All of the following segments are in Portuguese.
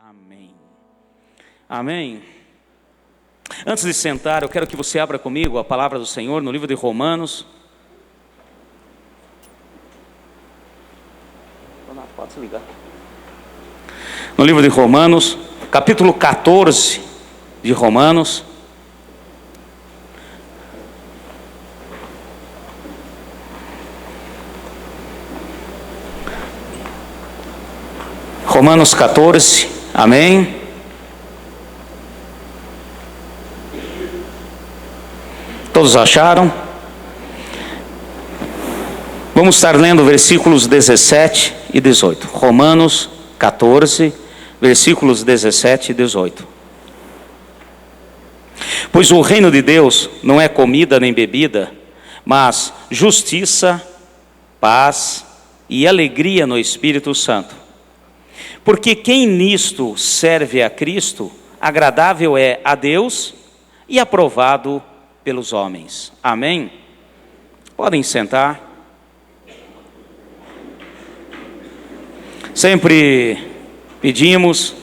Amém. Amém. Antes de sentar, eu quero que você abra comigo a palavra do Senhor no livro de Romanos. Pode se ligar. No livro de Romanos, capítulo 14 de Romanos. Romanos 14, amém. Todos acharam? Vamos estar lendo versículos 17 e 18. Romanos 14, versículos 17 e 18. Pois o reino de Deus não é comida nem bebida, mas justiça, paz e alegria no Espírito Santo. Porque quem nisto serve a Cristo, agradável é a Deus e aprovado pelos homens. Amém? Podem sentar. Sempre pedimos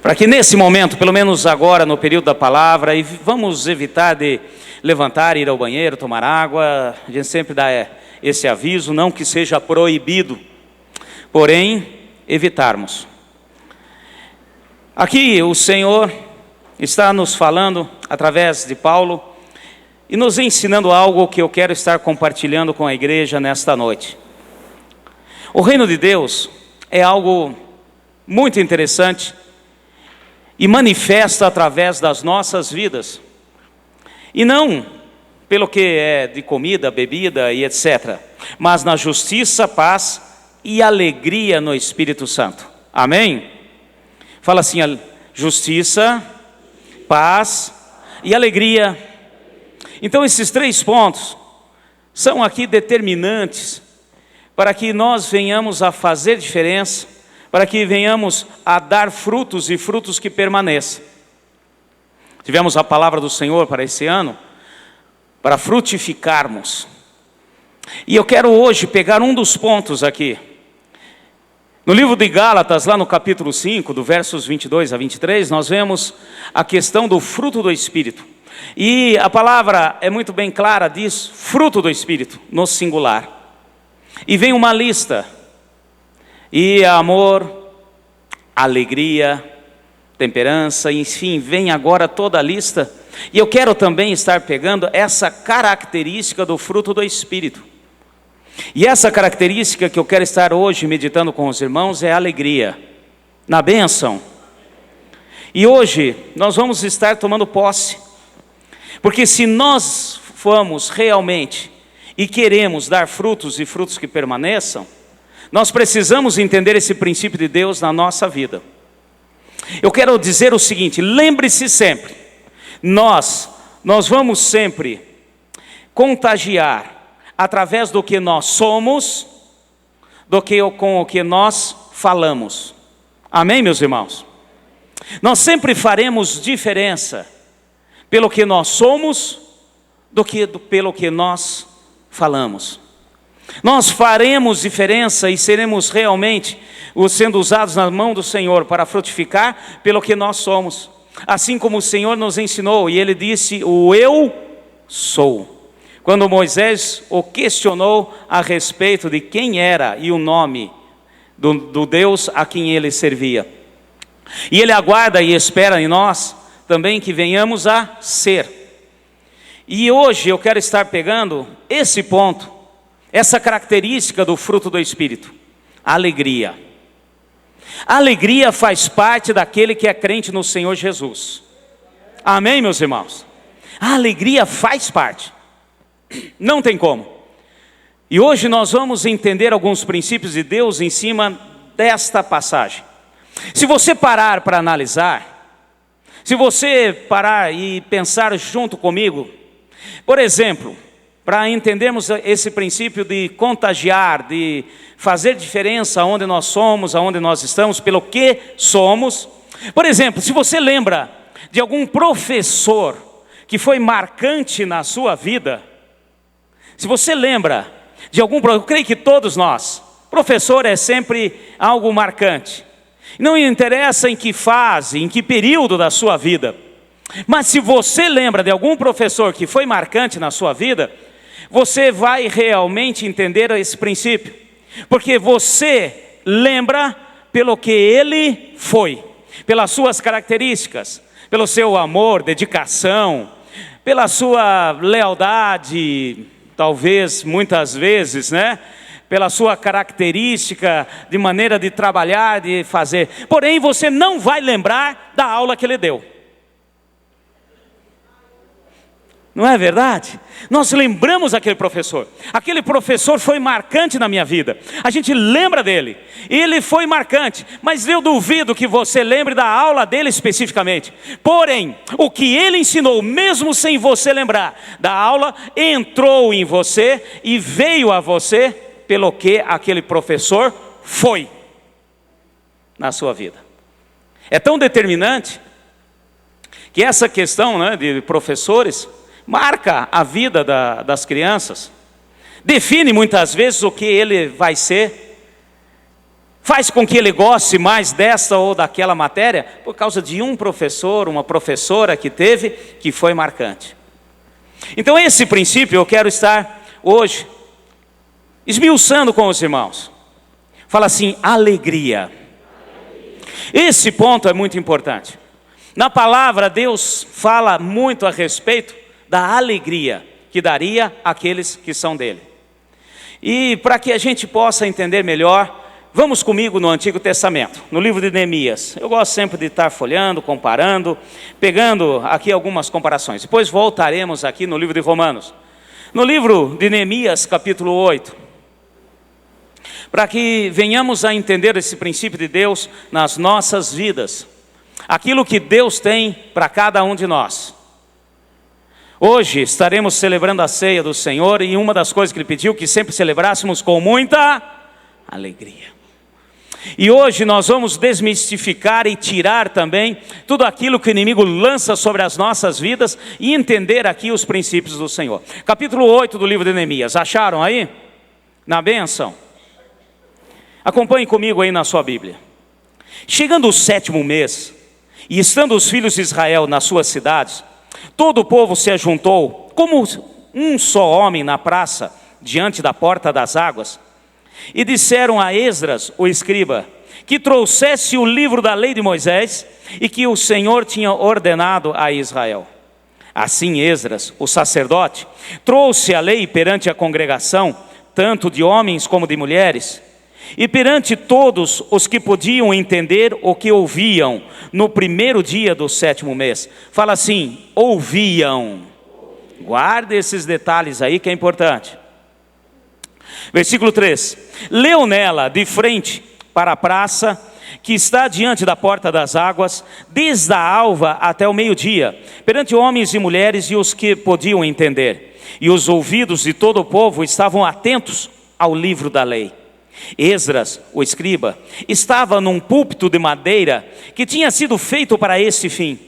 para que nesse momento, pelo menos agora no período da palavra, e vamos evitar de levantar, ir ao banheiro, tomar água. A gente sempre dá esse aviso, não que seja proibido, porém evitarmos. Aqui o Senhor está nos falando através de Paulo e nos ensinando algo que eu quero estar compartilhando com a igreja nesta noite. O reino de Deus é algo muito interessante e manifesta através das nossas vidas, e não pelo que é de comida, bebida e etc., mas na justiça, paz e alegria no Espírito Santo. Amém? Fala assim: justiça, paz e alegria. Então esses três pontos são aqui determinantes para que nós venhamos a fazer diferença, para que venhamos a dar frutos e frutos que permaneçam. Tivemos a palavra do Senhor para esse ano, para frutificarmos. E eu quero hoje pegar um dos pontos aqui. No livro de Gálatas, lá no capítulo 5, do versos 22 a 23, nós vemos a questão do fruto do Espírito. E a palavra é muito bem clara, diz fruto do Espírito, no singular. E vem uma lista, e amor, alegria, temperança, enfim, vem agora toda a lista. E eu quero também estar pegando essa característica do fruto do Espírito. E essa característica que eu quero estar hoje meditando com os irmãos é a alegria, na bênção. E hoje nós vamos estar tomando posse, porque se nós formos realmente e queremos dar frutos e frutos que permaneçam, nós precisamos entender esse princípio de Deus na nossa vida. Eu quero dizer o seguinte: lembre-se sempre, nós vamos sempre contagiar através do que nós somos, do que com o que nós falamos. Amém, meus irmãos? Nós sempre faremos diferença pelo que nós somos do que pelo que nós falamos. Nós faremos diferença e seremos realmente sendo usados na mão do Senhor para frutificar pelo que nós somos. Assim como o Senhor nos ensinou, e Ele disse: o eu sou. Quando Moisés o questionou a respeito de quem era e o nome do Deus a quem ele servia. E Ele aguarda e espera em nós também que venhamos a ser. E hoje eu quero estar pegando esse ponto, essa característica do fruto do Espírito, a alegria. A alegria faz parte daquele que é crente no Senhor Jesus. Amém, meus irmãos? A alegria faz parte. Não tem como. E hoje nós vamos entender alguns princípios de Deus em cima desta passagem. Se você parar para analisar, se você parar e pensar junto comigo, por exemplo, para entendermos esse princípio de contagiar, de fazer diferença onde nós somos, aonde nós estamos, pelo que somos. Por exemplo, se você lembra de algum professor que foi marcante na sua vida, se você lembra de algum, eu creio que todos nós, professor é sempre algo marcante. Não interessa em que fase, em que período da sua vida, mas se você lembra de algum professor que foi marcante na sua vida, você vai realmente entender esse princípio, porque você lembra pelo que ele foi, pelas suas características, pelo seu amor, dedicação, pela sua lealdade, talvez muitas vezes, pela sua característica de maneira de trabalhar, de fazer. Porém, você não vai lembrar da aula que ele deu. Não é verdade? Nós lembramos aquele professor. Aquele professor foi marcante na minha vida. A gente lembra dele. Ele foi marcante. Mas eu duvido que você lembre da aula dele especificamente. Porém, o que ele ensinou, mesmo sem você lembrar da aula, entrou em você e veio a você pelo que aquele professor foi na sua vida. É tão determinante que essa questão de professores marca a vida das crianças, define muitas vezes o que ele vai ser, faz com que ele goste mais dessa ou daquela matéria, por causa de um professor, uma professora que teve, que foi marcante. Então esse princípio eu quero estar hoje esmiuçando com os irmãos. Fala assim, alegria. Esse ponto é muito importante. Na palavra, Deus fala muito a respeito da alegria que daria àqueles que são dele. E para que a gente possa entender melhor, vamos comigo no Antigo Testamento, no livro de Neemias. Eu gosto sempre de estar folhando, comparando, pegando aqui algumas comparações. Depois voltaremos aqui no livro de Romanos. No livro de Neemias, capítulo 8, para que venhamos a entender esse princípio de Deus nas nossas vidas. Aquilo que Deus tem para cada um de nós. Hoje estaremos celebrando a ceia do Senhor e uma das coisas que Ele pediu que sempre celebrássemos com muita alegria. E hoje nós vamos desmistificar e tirar também tudo aquilo que o inimigo lança sobre as nossas vidas e entender aqui os princípios do Senhor. Capítulo 8 do livro de Neemias, acharam aí? Na bênção? Acompanhe comigo aí na sua Bíblia. Chegando o 7º mês, e estando os filhos de Israel nas suas cidades, todo o povo se ajuntou como um só homem na praça, diante da porta das águas, e disseram a Esdras, o escriba, que trouxesse o livro da lei de Moisés, e que o Senhor tinha ordenado a Israel. Assim Esdras, o sacerdote, trouxe a lei perante a congregação, tanto de homens como de mulheres, e perante todos os que podiam entender o que ouviam no primeiro dia do 7º mês. Fala assim, ouviam. Guarde esses detalhes aí que é importante. Versículo 3. Leu nela de frente para a praça que está diante da porta das águas, desde a alva até o meio-dia, perante homens e mulheres e os que podiam entender. E os ouvidos de todo o povo estavam atentos ao livro da lei. Esdras, o escriba, estava num púlpito de madeira que tinha sido feito para esse fim.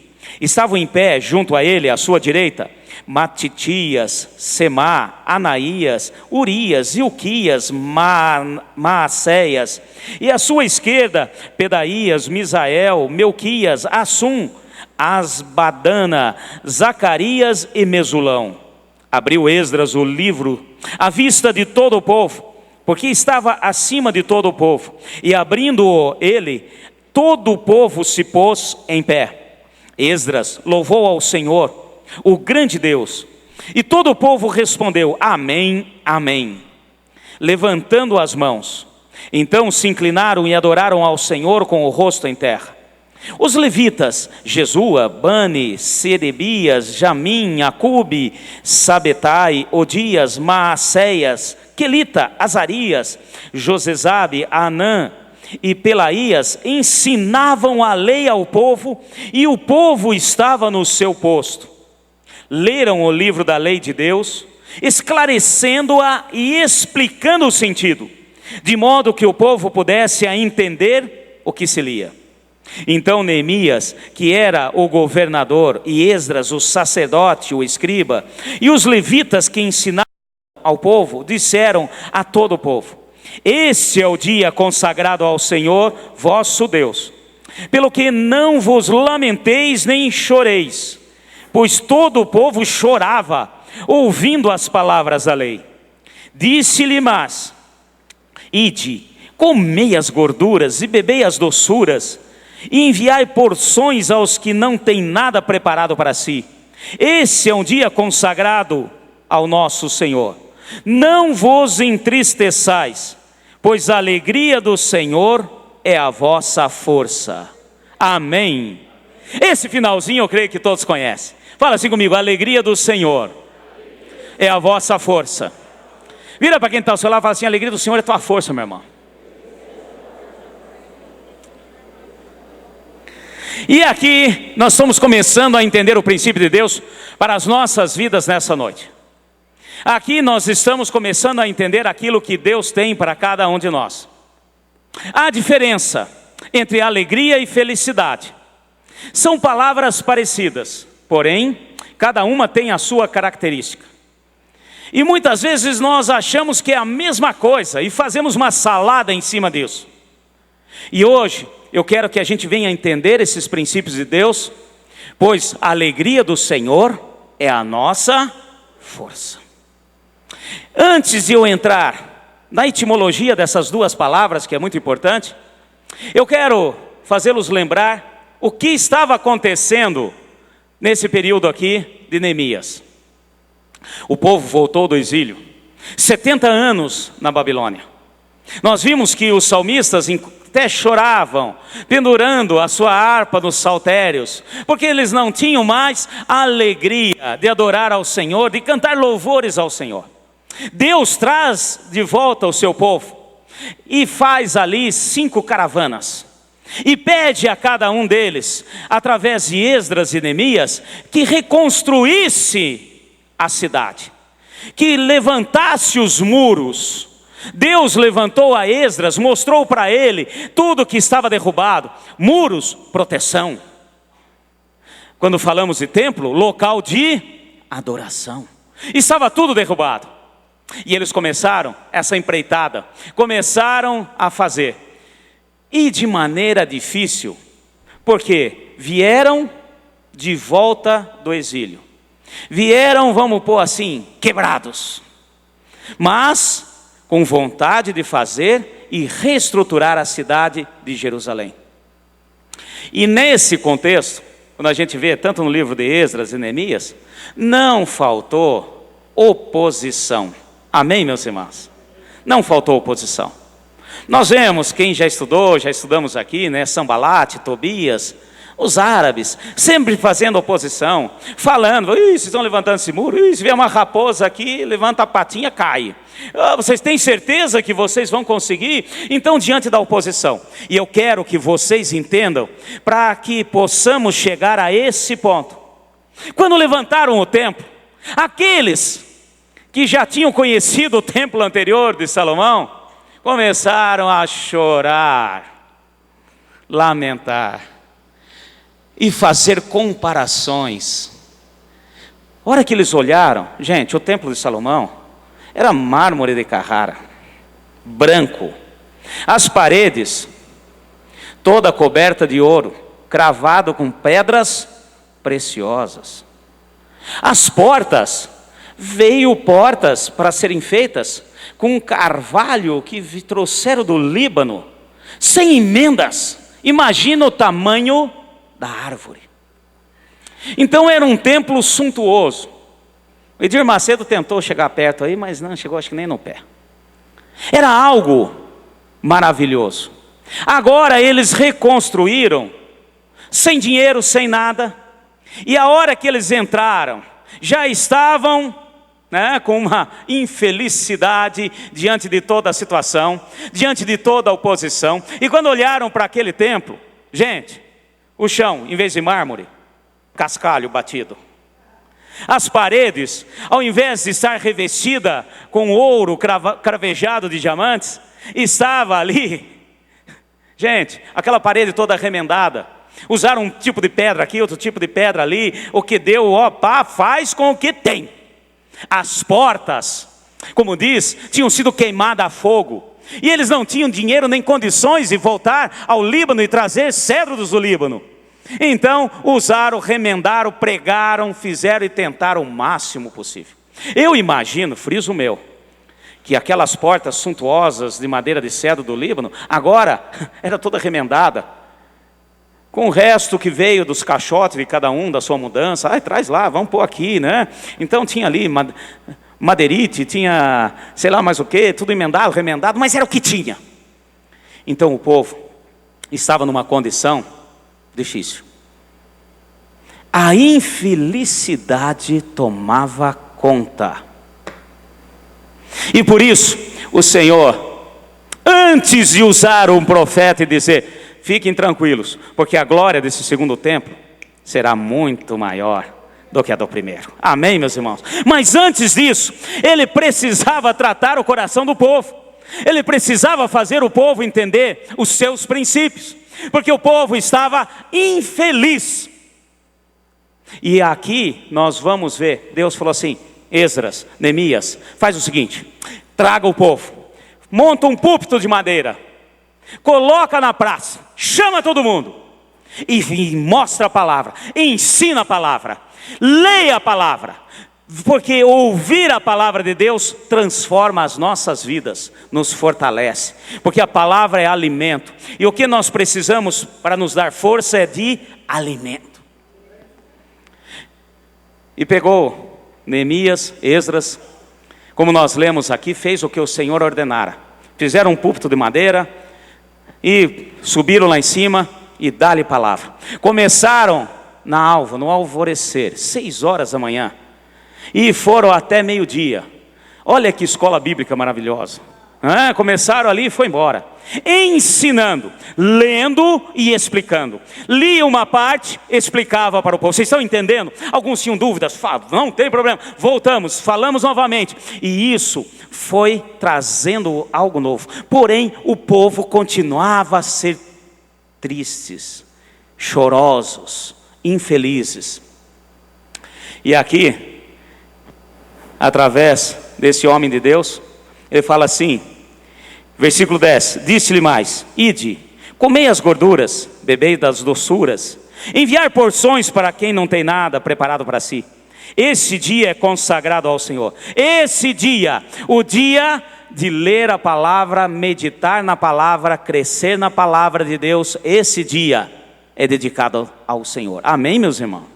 Estavam em pé, junto a ele, à sua direita, Matitias, Semá, Anaías, Urias, Ilquias, Maacéias, e à sua esquerda, Pedaías, Misael, Melquias, Assum, Asbadana, Zacarias e Mesulão. Abriu Esdras o livro à vista de todo o povo, porque estava acima de todo o povo, e abrindo-o ele, todo o povo se pôs em pé. Esdras louvou ao Senhor, o grande Deus, e todo o povo respondeu, amém, amém, levantando as mãos. Então se inclinaram e adoraram ao Senhor com o rosto em terra. Os levitas, Jesua, Bani, Serebias, Jamim, Acube, Sabetai, Odias, Maacéias, Quelita, Azarias, Josezabe, Anã e Pelaías ensinavam a lei ao povo, e o povo estava no seu posto. Leram o livro da lei de Deus, esclarecendo-a e explicando o sentido, de modo que o povo pudesse entender o que se lia. Então Neemias, que era o governador, e Esdras, o sacerdote, o escriba, e os levitas que ensinavam ao povo, disseram a todo o povo, Este é o dia consagrado ao Senhor, vosso Deus. Pelo que não vos lamenteis nem choreis, pois todo o povo chorava, ouvindo as palavras da lei. Disse-lhe, mas, ide, comei as gorduras e bebei as doçuras, e enviai porções aos que não têm nada preparado para si. Esse é um dia consagrado ao nosso Senhor. Não vos entristeçais, pois a alegria do Senhor é a vossa força. Amém. Esse finalzinho eu creio que todos conhecem. Fala assim comigo: a alegria do Senhor é a vossa força. Vira para quem está ao seu lado e fala assim: a alegria do Senhor é a tua força, meu irmão. E aqui nós estamos começando a entender o princípio de Deus para as nossas vidas nessa noite. Aqui nós estamos começando a entender aquilo que Deus tem para cada um de nós. A diferença entre alegria e felicidade são palavras parecidas, porém, cada uma tem a sua característica. E muitas vezes nós achamos que é a mesma coisa e fazemos uma salada em cima disso. E hoje eu quero que a gente venha entender esses princípios de Deus, pois a alegria do Senhor é a nossa força. Antes de eu entrar na etimologia dessas duas palavras, que é muito importante, eu quero fazê-los lembrar o que estava acontecendo nesse período aqui de Neemias. O povo voltou do exílio, 70 anos na Babilônia. Nós vimos que os salmistas até choravam, pendurando a sua harpa nos saltérios, porque eles não tinham mais a alegria de adorar ao Senhor, de cantar louvores ao Senhor. Deus traz de volta o seu povo e faz ali 5 caravanas e pede a cada um deles, através de Esdras e Neemias, que reconstruísse a cidade, que levantasse os muros. Deus levantou a Esdras, mostrou para ele tudo que estava derrubado. Muros, proteção. Quando falamos de templo, local de adoração. Estava tudo derrubado. E eles começaram essa empreitada, começaram a fazer. E de maneira difícil, porque vieram de volta do exílio. Vieram, vamos pôr assim, quebrados. Mas com vontade de fazer e reestruturar a cidade de Jerusalém. E nesse contexto, quando a gente vê tanto no livro de Esdras e Neemias, não faltou oposição. Amém, meus irmãos? Não faltou oposição. Nós vemos, quem já estudou, já estudamos aqui, né? Sambalate, Tobias, os árabes, sempre fazendo oposição, falando: vocês estão levantando esse muro, se vier uma raposa aqui, levanta a patinha, cai. Vocês têm certeza que vocês vão conseguir? Então, diante da oposição, e eu quero que vocês entendam, para que possamos chegar a esse ponto. Quando levantaram o templo, aqueles que já tinham conhecido o templo anterior de Salomão, começaram a chorar, lamentar e fazer comparações. A hora que eles olharam, gente, o templo de Salomão era mármore de Carrara, branco. As paredes, toda coberta de ouro, cravado com pedras preciosas. As portas, veio portas para serem feitas com carvalho que trouxeram do Líbano, sem emendas. Imagina o tamanho da árvore. Então era um templo suntuoso. O Edir Macedo tentou chegar perto aí, mas não chegou, acho que nem no pé. Era algo maravilhoso. Agora eles reconstruíram, sem dinheiro, sem nada. E a hora que eles entraram, já estavam, com uma infelicidade diante de toda a situação, diante de toda a oposição. E quando olharam para aquele templo, gente, o chão, em vez de mármore, cascalho batido. As paredes, ao invés de estar revestida com ouro cravejado de diamantes, estava ali, gente, aquela parede toda remendada. Usaram um tipo de pedra aqui, outro tipo de pedra ali. O que deu, faz com o que tem. As portas, como diz, tinham sido queimadas a fogo. E eles não tinham dinheiro nem condições de voltar ao Líbano e trazer cedros do Líbano. Então usaram, remendaram, pregaram, fizeram e tentaram o máximo possível. Eu imagino, friso meu, que aquelas portas suntuosas de madeira de cedro do Líbano, agora era toda remendada, com o resto que veio dos caixotes de cada um da sua mudança. Traz lá, vamos pôr aqui, né? Então tinha ali madeirite, tinha sei lá mais o que, tudo emendado, remendado, mas era o que tinha. Então o povo estava numa condição difícil. A infelicidade tomava conta. E por isso o Senhor, antes de usar um profeta e dizer: fiquem tranquilos, porque a glória desse segundo templo será muito maior do que a do primeiro. Amém, meus irmãos? Mas antes disso, ele precisava tratar o coração do povo. Ele precisava fazer o povo entender os seus princípios, porque o povo estava infeliz. E aqui nós vamos ver, Deus falou assim: Esdras, Neemias, faz o seguinte, traga o povo, monta um púlpito de madeira, coloca na praça, chama todo mundo, e mostra a palavra, ensina a palavra, leia a palavra, porque ouvir a palavra de Deus transforma as nossas vidas, nos fortalece, porque a palavra é alimento, e o que nós precisamos para nos dar força é de alimento. E pegou Neemias, Esdras, como nós lemos aqui, fez o que o Senhor ordenara. Fizeram um púlpito de madeira e subiram lá em cima e dá-lhe palavra. Começaram no alvorecer, 6 horas da manhã, e foram até meio-dia. Olha que escola bíblica maravilhosa. Começaram ali e foi embora, ensinando, lendo e explicando. Lia uma parte, explicava para o povo. Vocês estão entendendo? Alguns tinham dúvidas, não tem problema, voltamos, falamos novamente. E isso foi trazendo algo novo. Porém, o povo continuava a ser tristes, chorosos, infelizes. E aqui, através desse homem de Deus, ele fala assim, versículo 10, disse-lhe mais: ide, comei as gorduras, bebei das doçuras, enviar porções para quem não tem nada preparado para si. Esse dia é consagrado ao Senhor. Esse dia, o dia de ler a palavra, meditar na palavra, crescer na palavra de Deus, esse dia é dedicado ao Senhor. Amém, meus irmãos?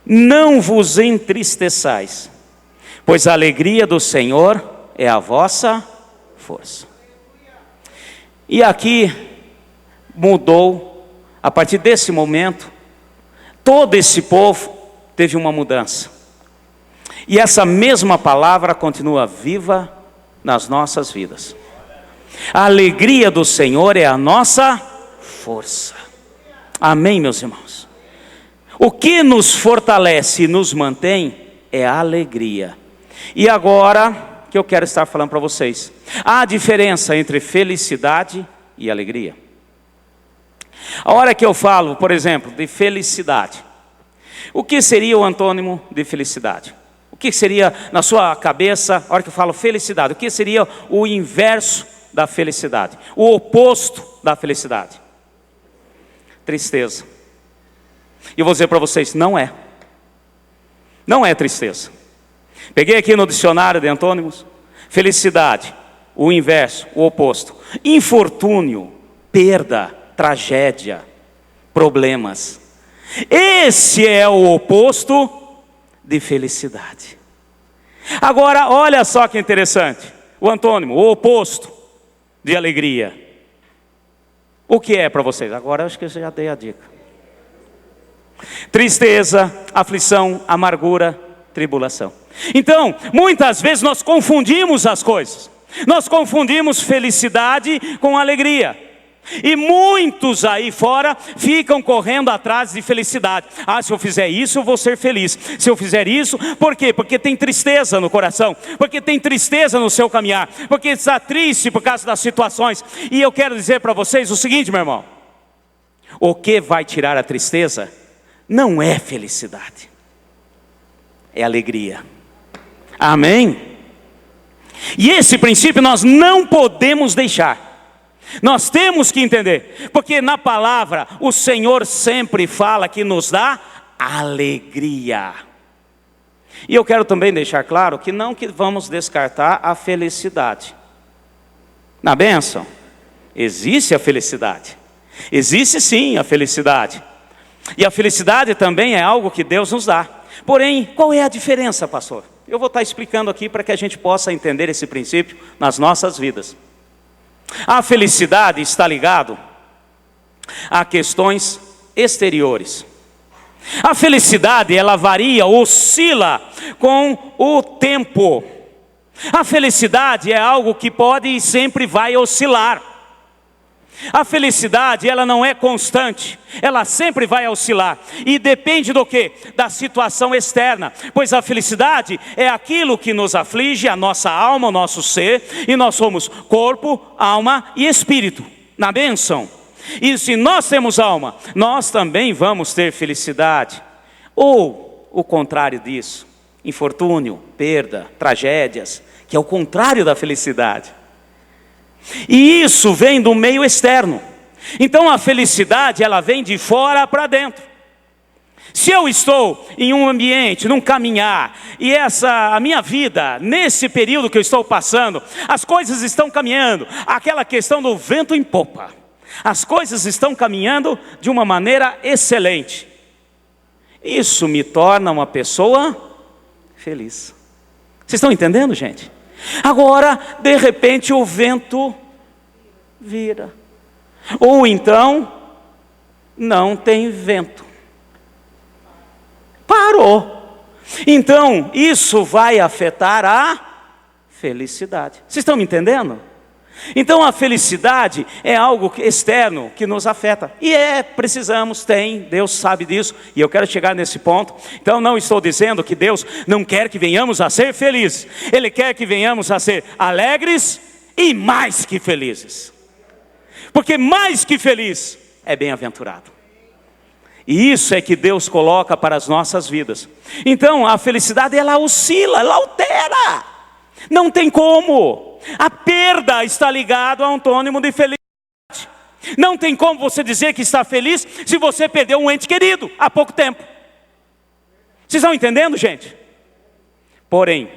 Não vos entristeçais, pois a alegria do Senhor é a vossa força. E aqui mudou, a partir desse momento, todo esse povo teve uma mudança. E essa mesma palavra continua viva nas nossas vidas. A alegria do Senhor é a nossa força. Amém, meus irmãos? O que nos fortalece e nos mantém é a alegria. E agora que eu quero estar falando para vocês, há diferença entre felicidade e alegria. A hora que eu falo, por exemplo, de felicidade, o que seria o antônimo de felicidade? O que seria na sua cabeça, a hora que eu falo felicidade, o que seria o inverso da felicidade? O oposto da felicidade? Tristeza. E eu vou dizer para vocês, não é tristeza. Peguei aqui no dicionário de antônimos, felicidade, o inverso, o oposto. Infortúnio, perda, tragédia, problemas. Esse é o oposto de felicidade. Agora, olha só que interessante, o antônimo, o oposto de alegria. O que é para vocês? Agora acho que eu já dei a dica. Tristeza, aflição, amargura, tribulação. Então, muitas vezes nós confundimos as coisas. Nós confundimos felicidade com alegria. E muitos aí fora ficam correndo atrás de felicidade. Se eu fizer isso eu vou ser feliz. Se eu fizer isso, por quê? Porque tem tristeza no coração, porque tem tristeza no seu caminhar, porque está triste por causa das situações. E eu quero dizer para vocês o seguinte, meu irmão: o que vai tirar a tristeza não é felicidade, é alegria. Amém? E esse princípio nós não podemos deixar. Nós temos que entender, porque na palavra o Senhor sempre fala que nos dá alegria. E eu quero também deixar claro que não que vamos descartar a felicidade. Na bênção, existe a felicidade. Existe sim a felicidade. E a felicidade também é algo que Deus nos dá. Porém, qual é a diferença, pastor? Eu vou estar explicando aqui para que a gente possa entender esse princípio nas nossas vidas. A felicidade está ligado a questões exteriores. A felicidade, ela varia, oscila com o tempo. A felicidade é algo que pode e sempre vai oscilar. A felicidade, ela não é constante, ela sempre vai oscilar. E depende do quê? Da situação externa. Pois a felicidade é aquilo que nos aflige, a nossa alma, o nosso ser. E nós somos corpo, alma e espírito, na bênção. E se nós temos alma, nós também vamos ter felicidade. Ou o contrário disso, infortúnio, perda, tragédias, que é o contrário da felicidade. E isso vem do meio externo. Então a felicidade, ela vem de fora para dentro. Se eu estou em um ambiente, num caminhar, e a minha vida, nesse período que eu estou passando, as coisas estão caminhando, aquela questão do vento em popa, as coisas estão caminhando de uma maneira excelente. Isso me torna uma pessoa feliz. Vocês estão entendendo, gente? Agora, de repente, o vento vira. Ou então, não tem vento. Parou. Então, isso vai afetar a felicidade. Vocês estão me entendendo? Então, a felicidade é algo externo que nos afeta. E precisamos, Deus sabe disso. E eu quero chegar nesse ponto. Então, não estou dizendo que Deus não quer que venhamos a ser felizes. Ele quer que venhamos a ser alegres e mais que felizes. Porque mais que feliz é bem-aventurado. E isso é que Deus coloca para as nossas vidas. Então, a felicidade, ela oscila, ela altera. Não tem como. A perda está ligada ao antônimo de felicidade. Não tem como você dizer que está feliz se você perdeu um ente querido há pouco tempo. Vocês estão entendendo, gente? Porém,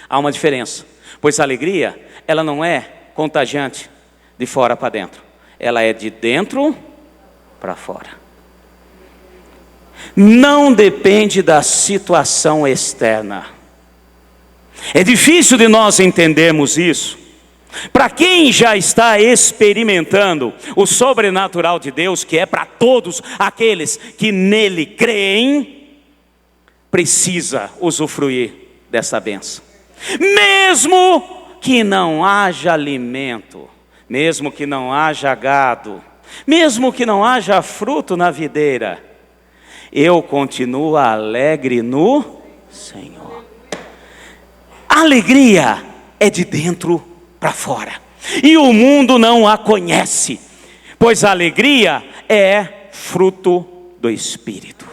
há uma diferença. Pois a alegria, ela não é contagiante de fora para dentro. Ela é de dentro para fora. Não depende da situação externa. É difícil de nós entendermos isso. Para quem já está experimentando o sobrenatural de Deus, que é para todos aqueles que nele creem, precisa usufruir dessa bênção. Mesmo que não haja alimento, mesmo que não haja gado, mesmo que não haja fruto na videira, eu continuo alegre no Senhor. A alegria é de dentro para fora. E o mundo não a conhece, pois a alegria é fruto do Espírito.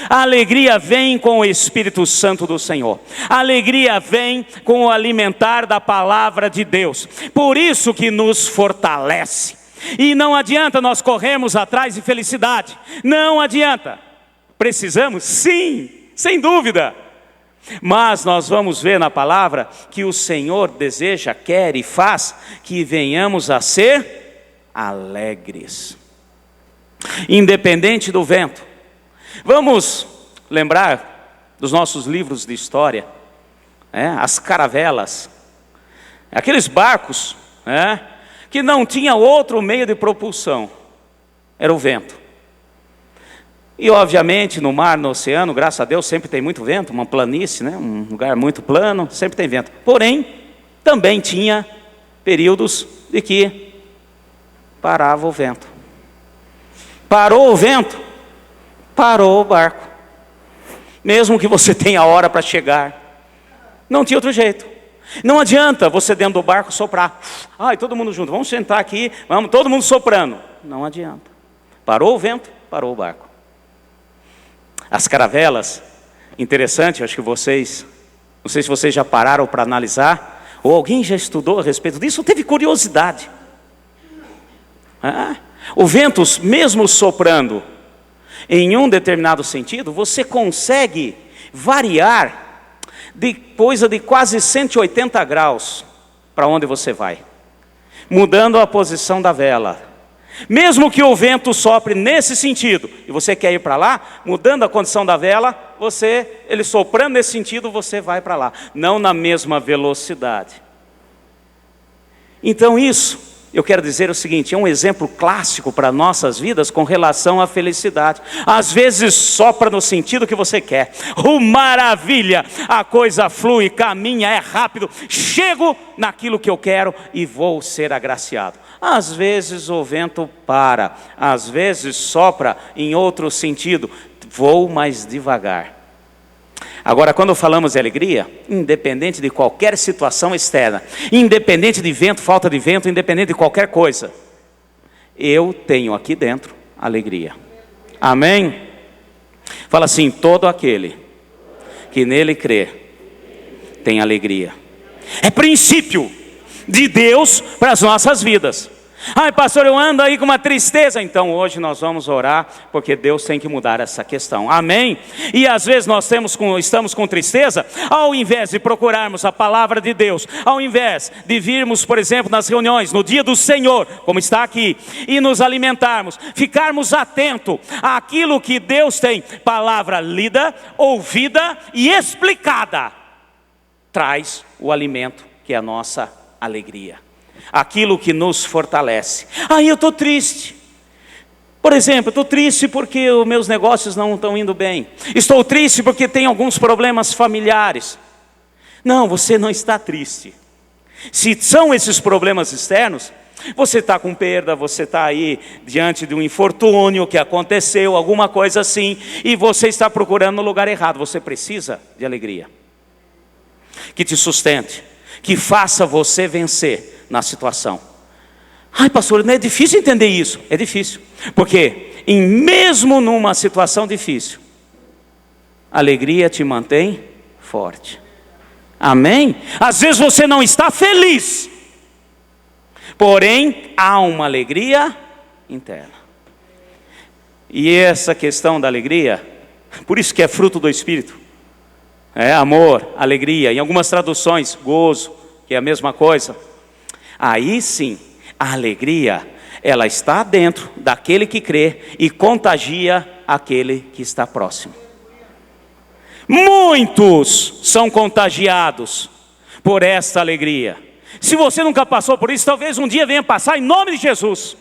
A alegria vem com o Espírito Santo do Senhor. A alegria vem com o alimentar da palavra de Deus. Por isso que nos fortalece. E não adianta nós corrermos atrás de felicidade. Não adianta. Precisamos? Sim, sem dúvida. Mas nós vamos ver na palavra que o Senhor deseja, quer e faz que venhamos a ser alegres. Independente do vento. Vamos lembrar dos nossos livros de história, as caravelas, aqueles barcos, que não tinha outro meio de propulsão, era o vento. E obviamente no mar, no oceano, graças a Deus sempre tem muito vento, uma planície, um lugar muito plano, sempre tem vento. Porém, também tinha períodos de que parava o vento. Parou o vento, parou o barco. Mesmo que você tenha hora para chegar, não tinha outro jeito. Não adianta você dentro do barco soprar. Ai, todo mundo junto, vamos sentar aqui, vamos todo mundo soprando. Não adianta. Parou o vento, parou o barco. As caravelas, interessante, acho que vocês Não sei se vocês já pararam para analisar, ou alguém já estudou a respeito disso, ou teve curiosidade. O vento, mesmo soprando em um determinado sentido, você consegue variar de coisa de quase 180 graus para onde você vai, mudando a posição da vela. Mesmo que o vento sopre nesse sentido, e você quer ir para lá, mudando a condição da vela, ele soprando nesse sentido, você vai para lá, não na mesma velocidade. Então isso, eu quero dizer o seguinte, é um exemplo clássico para nossas vidas com relação à felicidade. Às vezes sopra no sentido que você quer. Maravilha! A coisa flui, caminha, é rápido. Chego naquilo que eu quero e vou ser agraciado. Às vezes o vento para, às vezes sopra em outro sentido. Vou mais devagar. Agora, quando falamos de alegria, independente de qualquer situação externa, independente de vento, falta de vento, independente de qualquer coisa, eu tenho aqui dentro alegria. Amém? Fala assim, todo aquele que nele crê, tem alegria. É princípio de Deus para as nossas vidas. Ai, pastor, eu ando aí com uma tristeza. Então hoje nós vamos orar, porque Deus tem que mudar essa questão. Amém? E às vezes nós estamos com tristeza, ao invés de procurarmos a palavra de Deus, ao invés de virmos, por exemplo, nas reuniões, no dia do Senhor, como está aqui, e nos alimentarmos, ficarmos atentos àquilo que Deus tem, palavra lida, ouvida e explicada, traz o alimento que é a nossa alegria. Aquilo que nos fortalece. Eu estou triste. Por exemplo, estou triste porque os meus negócios não estão indo bem. Estou triste porque tem alguns problemas familiares. Não, você não está triste. Se são esses problemas externos, você está com perda, você está aí diante de um infortúnio que aconteceu, alguma coisa assim, e você está procurando no lugar errado. Você precisa de alegria que te sustente, que faça você vencer na situação. Ai, pastor, não é difícil entender isso? É difícil, porque mesmo numa situação difícil, a alegria te mantém forte. Amém? Às vezes você não está feliz, porém há uma alegria interna. E essa questão da alegria, por isso que é fruto do Espírito, é amor, alegria, em algumas traduções, gozo, que é a mesma coisa. Aí sim, a alegria, ela está dentro daquele que crê e contagia aquele que está próximo. Muitos são contagiados por esta alegria. Se você nunca passou por isso, talvez um dia venha passar em nome de Jesus.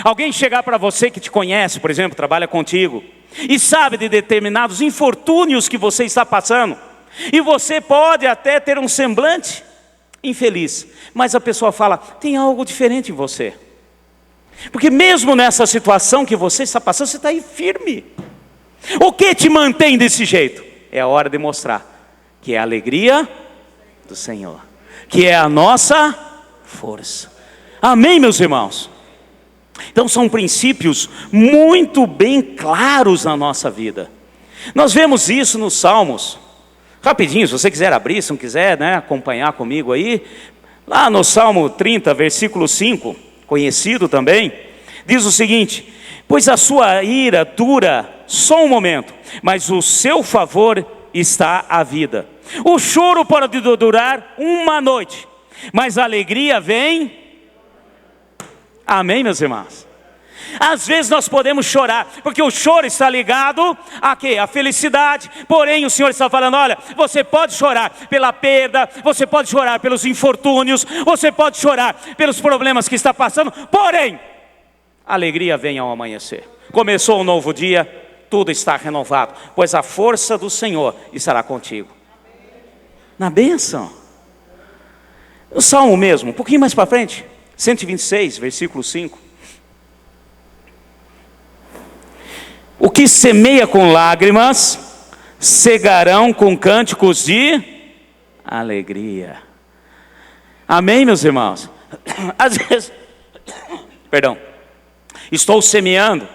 Alguém chegar para você que te conhece, por exemplo, trabalha contigo, e sabe de determinados infortúnios que você está passando, e você pode até ter um semblante infeliz, mas a pessoa fala, tem algo diferente em você, porque mesmo nessa situação que você está passando, você está aí firme. O que te mantém desse jeito? É a hora de mostrar que é a alegria do Senhor, que é a nossa força. Amém, meus irmãos? Então são princípios muito bem claros na nossa vida. Nós vemos isso nos Salmos. Rapidinho, se você quiser abrir, se não quiser, acompanhar comigo aí, lá no Salmo 30, versículo 5, conhecido também, diz o seguinte: pois a sua ira dura só um momento, mas o seu favor está à vida. O choro pode durar uma noite, mas a alegria vem. Amém, meus irmãos? Às vezes nós podemos chorar, porque o choro está ligado a quê? A felicidade. Porém o Senhor está falando, olha, você pode chorar pela perda, você pode chorar pelos infortúnios, você pode chorar pelos problemas que está passando, porém, a alegria vem ao amanhecer. Começou um novo dia, tudo está renovado, pois a força do Senhor estará contigo. Na bênção. O Salmo mesmo, um pouquinho mais para frente, 126, versículo 5. O que semeia com lágrimas, cegarão com cânticos de alegria. Amém, meus irmãos? Às vezes, estou semeando,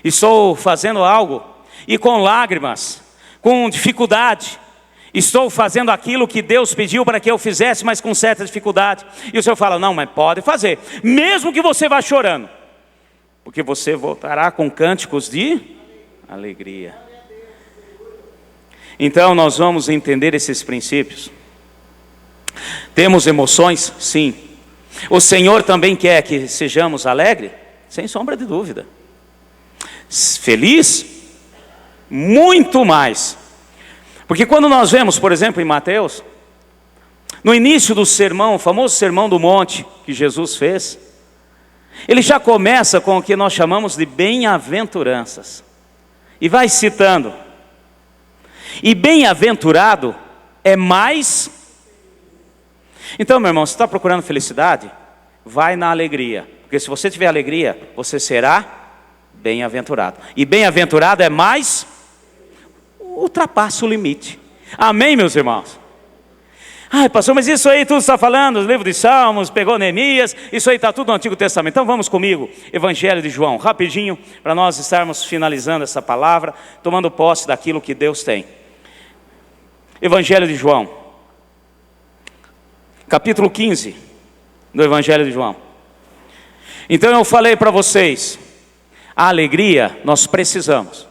estou fazendo algo, e com lágrimas, com dificuldade, Estou fazendo aquilo que Deus pediu para que eu fizesse, mas com certa dificuldade. E o Senhor fala, não, mas pode fazer. Mesmo que você vá chorando. Porque você voltará com cânticos de alegria. Então nós vamos entender esses princípios. Temos emoções? Sim. O Senhor também quer que sejamos alegres? Sem sombra de dúvida. Feliz? Muito mais. Porque quando nós vemos, por exemplo, em Mateus, no início do sermão, o famoso sermão do monte que Jesus fez, ele já começa com o que nós chamamos de bem-aventuranças. E vai citando. E bem-aventurado é mais... Então, meu irmão, você está procurando felicidade? Vai na alegria. Porque se você tiver alegria, você será bem-aventurado. E bem-aventurado é mais... ultrapassa o limite. Amém, meus irmãos? Ai, pastor, mas isso aí tudo está falando, os livros de Salmos, pegou Neemias, isso aí está tudo no Antigo Testamento. Então vamos comigo, Evangelho de João, rapidinho, para nós estarmos finalizando essa palavra, tomando posse daquilo que Deus tem. Evangelho de João, capítulo 15 do Evangelho de João. Então eu falei para vocês, a alegria nós precisamos.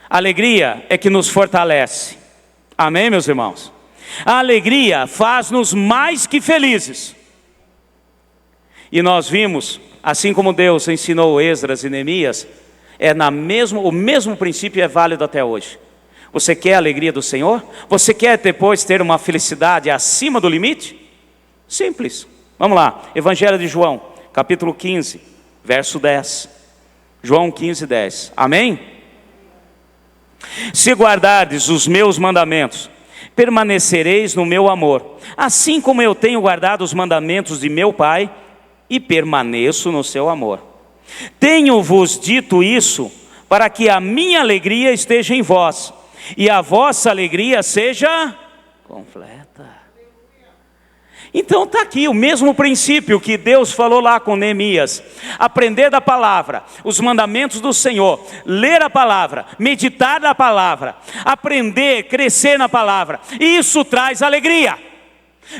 A alegria é que nos fortalece. Amém, meus irmãos? A alegria faz-nos mais que felizes. E nós vimos, assim como Deus ensinou Esdras e Neemias, o mesmo princípio é válido até hoje. Você quer a alegria do Senhor? Você quer depois ter uma felicidade acima do limite? Simples. Vamos lá, Evangelho de João, capítulo 15, verso 10. João 15, 10. Amém? Se guardardes os meus mandamentos, permanecereis no meu amor, assim como eu tenho guardado os mandamentos de meu Pai, e permaneço no seu amor. Tenho-vos dito isso, para que a minha alegria esteja em vós, e a vossa alegria seja completa. Então está aqui o mesmo princípio que Deus falou lá com Neemias. Aprender da palavra, os mandamentos do Senhor, ler a palavra, meditar na palavra, aprender, crescer na palavra. Isso traz alegria.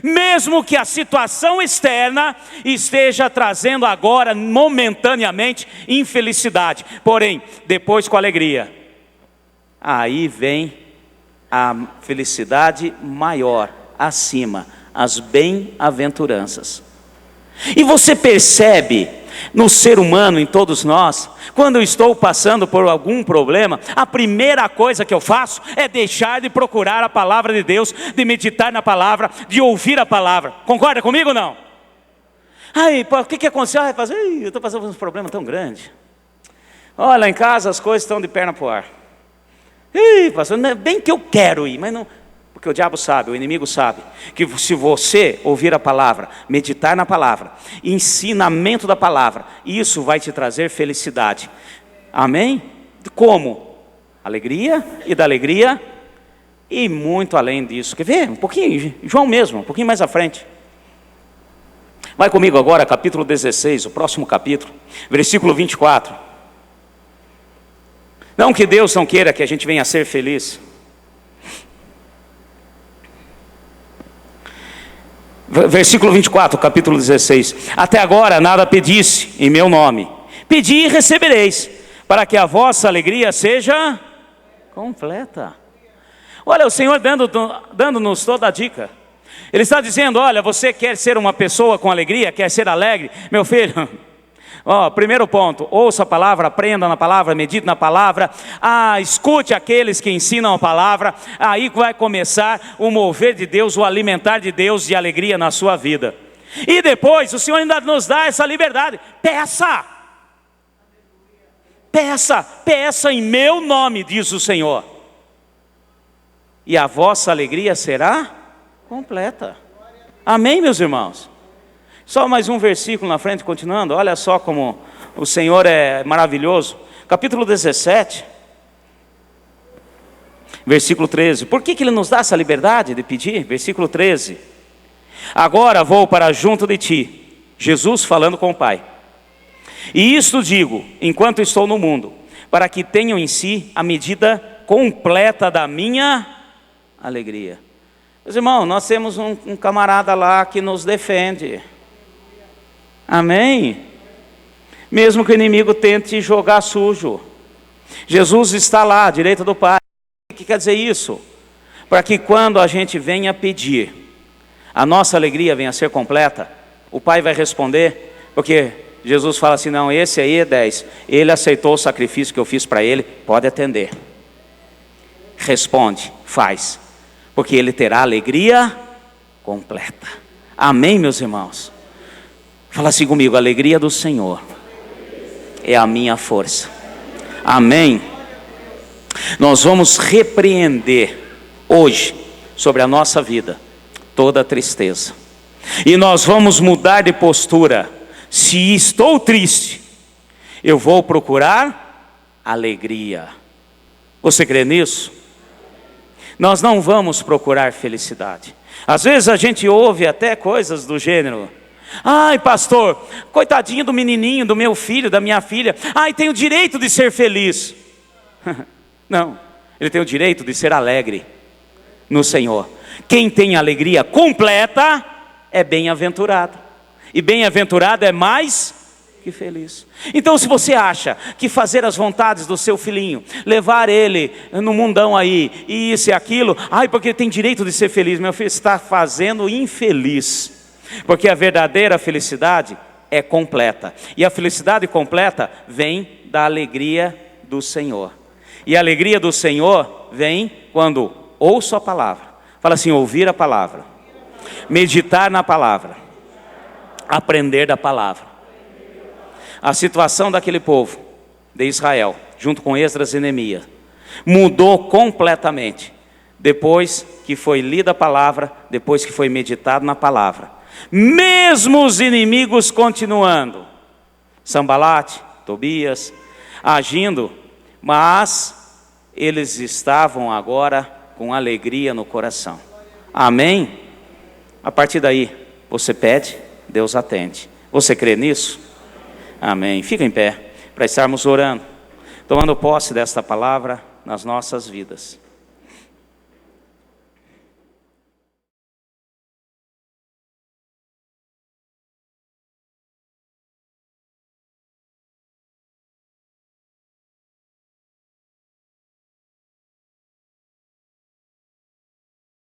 Mesmo que a situação externa esteja trazendo agora, momentaneamente, infelicidade. Porém, depois com alegria. Aí vem a felicidade maior, acima. As bem-aventuranças. E você percebe no ser humano, em todos nós, quando eu estou passando por algum problema, a primeira coisa que eu faço é deixar de procurar a palavra de Deus, de meditar na palavra, de ouvir a palavra. Concorda comigo ou não? Ai, o que aconteceu? Ai, eu estou passando por um problema tão grande. Olha, lá em casa as coisas estão de perna para o ar. Ih, pastor, não é bem que eu quero ir, mas não... Porque o diabo sabe, o inimigo sabe, que se você ouvir a palavra, meditar na palavra, ensinamento da palavra, isso vai te trazer felicidade. Amém? Como? Alegria, e da alegria, e muito além disso. Quer ver? Um pouquinho, João mesmo, um pouquinho mais à frente. Vai comigo agora, capítulo 16, o próximo capítulo, versículo 24. Não que Deus não queira que a gente venha a ser feliz. Versículo 24, capítulo 16. Até agora nada pedisse em meu nome. Pedi e recebereis, para que a vossa alegria seja completa. Olha, o Senhor dando-nos toda a dica. Ele está dizendo, olha, você quer ser uma pessoa com alegria, quer ser alegre? Meu filho, primeiro ponto, ouça a palavra, aprenda na palavra, medite na palavra, escute aqueles que ensinam a palavra, aí vai começar o mover de Deus, o alimentar de Deus de alegria na sua vida. E depois, o Senhor ainda nos dá essa liberdade, peça em meu nome, diz o Senhor, e a vossa alegria será completa. Amém, meus irmãos? Só mais um versículo na frente, continuando. Olha só como o Senhor é maravilhoso. Capítulo 17, versículo 13. Por que Ele nos dá essa liberdade de pedir? Versículo 13. Agora vou para junto de ti. Jesus falando com o Pai. E isto digo, enquanto estou no mundo, para que tenham em si a medida completa da minha alegria. Meus irmãos, nós temos um camarada lá que nos defende. Amém? Mesmo que o inimigo tente jogar sujo. Jesus está lá, à direita do Pai. O que quer dizer isso? Para que quando a gente venha pedir, a nossa alegria venha a ser completa, o Pai vai responder, porque Jesus fala assim, não, esse aí é 10. Ele aceitou o sacrifício que eu fiz para ele, pode atender. Responde, faz. Porque ele terá alegria completa. Amém, meus irmãos? Fala assim comigo, a alegria do Senhor é a minha força. Amém? Nós vamos repreender hoje, sobre a nossa vida, toda a tristeza. E nós vamos mudar de postura. Se estou triste, eu vou procurar alegria. Você crê nisso? Nós não vamos procurar felicidade. Às vezes a gente ouve até coisas do gênero, ai pastor, coitadinho do menininho, do meu filho, da minha filha, ai tem o direito de ser feliz. Não, ele tem o direito de ser alegre no Senhor. Quem tem alegria completa é bem-aventurado. E bem-aventurado é mais que feliz. Então se você acha que fazer as vontades do seu filhinho, levar ele no mundão aí, e isso e aquilo, ai porque ele tem direito de ser feliz, meu filho, você está fazendo infeliz. Porque a verdadeira felicidade é completa. E a felicidade completa vem da alegria do Senhor. E a alegria do Senhor vem quando ouço a palavra. Fala assim, ouvir a palavra, meditar na palavra, aprender da palavra. A situação daquele povo de Israel, junto com Esdras e Neemias, mudou completamente. Depois que foi lida a palavra, depois que foi meditado na palavra. Mesmo os inimigos continuando, Sambalate, Tobias, agindo, mas eles estavam agora com alegria no coração. Amém? A partir daí, você pede, Deus atende. Você crê nisso? Amém. Fica em pé para estarmos orando, tomando posse desta palavra nas nossas vidas.